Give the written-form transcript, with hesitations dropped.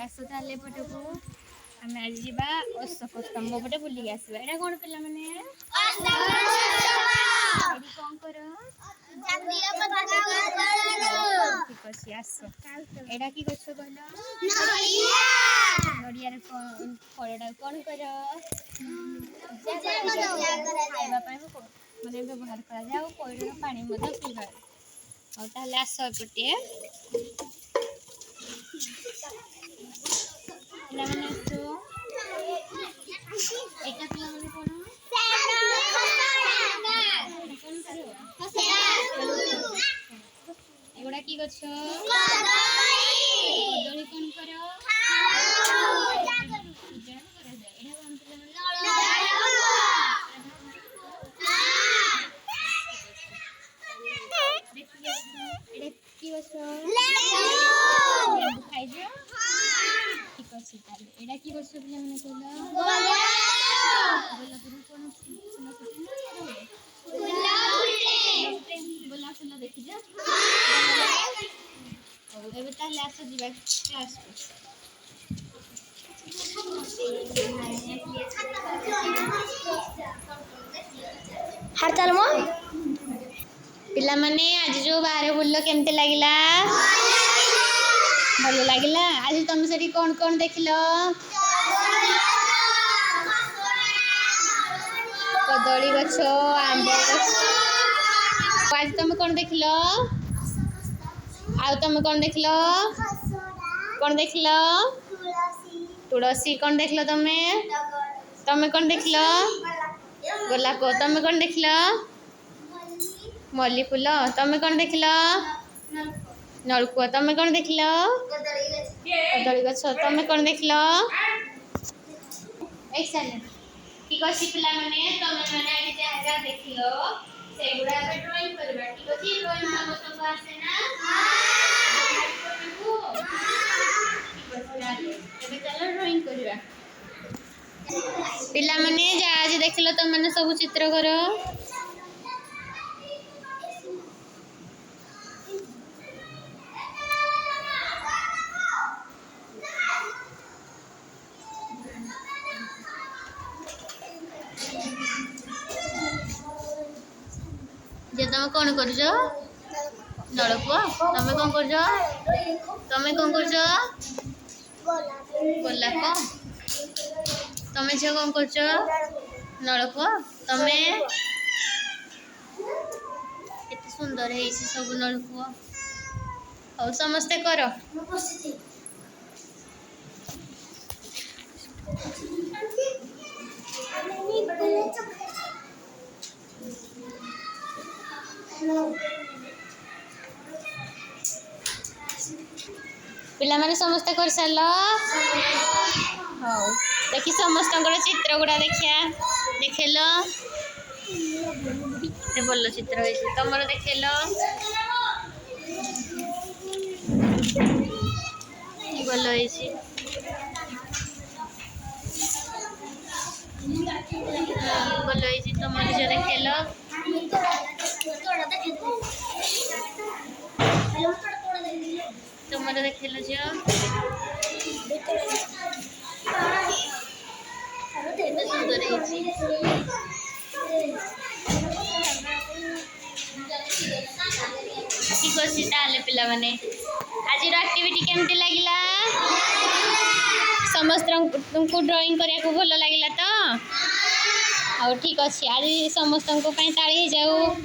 आस ताले पटको आम आज जा अशोक स्तंभ पटे बुलिक आसवा एटा कौन पिला माने कौन कर ठीक अच्छे आस एटा कि गछ कहल नड़िया फलटा कौन कर माने व्यवहार करा जाए पैर पानी पीवा और ताले आस एपटे पिलाने आस एटा पिलाने कौन एगुड़ा कि गछ कदली कौन कर एटा कि गछ पिला माने कहला गोलाप फूल देखि जा एबे ताले आस जीवा क्लास हार चल मो पिला माने आज जो बाहर बुल्लो केमते लागिला भलो लागिला आज तुम सेठी कौन कौन देखिलो कदली गछ आंब गछ आज तुम कौन देखिलो तुम कौन देखिलो तुलसी कौन देखिलो तुम कौन देखिलो गोलाप तुम कौन देखिलो मल्ली फूल तुम कौन देखिलो नलकूआ तुम कौन देखिलो कदली गछ तुम कौन देखिलो एक्सलेंट ठीक अछि पिला माने तुम माने आज जहाँ देखिलो सेगुड़ा पे ड्राइंग करबा ठीक अछि ड्राइंग समस्त को आसे ना एबे चलो ड्राइंग करबा पिला माने आज देखिलो तुम माने सब चित्र करो जे तुम कौन कर नलकूआ तुम कौन कर गोलाप तुम झे कौन कर नलकूआ तुम केते सुंदर है सब नलकूआ और समस्ते कर पिला माने समस्त कर साल हाउ देखि समस्त चित्र गुड़ा देखिया देखेल भल चित्र तुम देखेल भल भल तुम निज देखेल तुम देखेल झील सुंदर ठीक अच्छे ताले पिला माने आज एक्टिविटी केमती लगिला समस्त तुमको ड्राइंग करिया को भल लगिला तो और ठीक अच्छे आज समस्त को ताली जाऊ